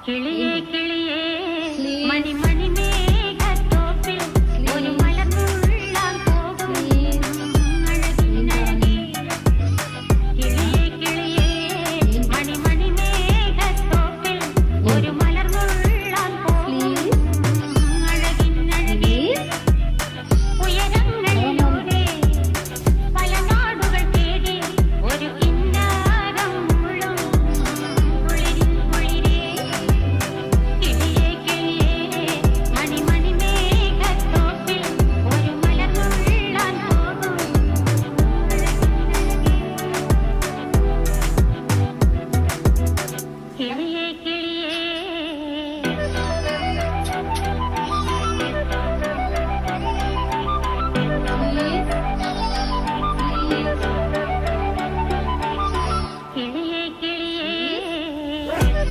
കിളിയേ കിളിയേ മണി മണി മേഘത്തോപ്പിൽ ഒരു മലർന്നുള്ളാൻ പോകും അഴകിനഴകി. കിളിയേ കിളിയേ മണി മണി മേഘത്തോപ്പിൽ ഒരു മലർന്നുള്ളാൻ പോകും അഴകിനഴകി. ഉയരങ്ങളിലൂടെ പല നാടുകൾ തേടി ഒരു കിന്നാരം മുഴും കുളിരിൻ കുളിരേ. കിളിയേ കിളിയേ മണി മണി മേഘത്തോപ്പിൽ ഒരു മലർന്നുള്ളാൻ പോകും അഴകിനഴകി. കിളിയേ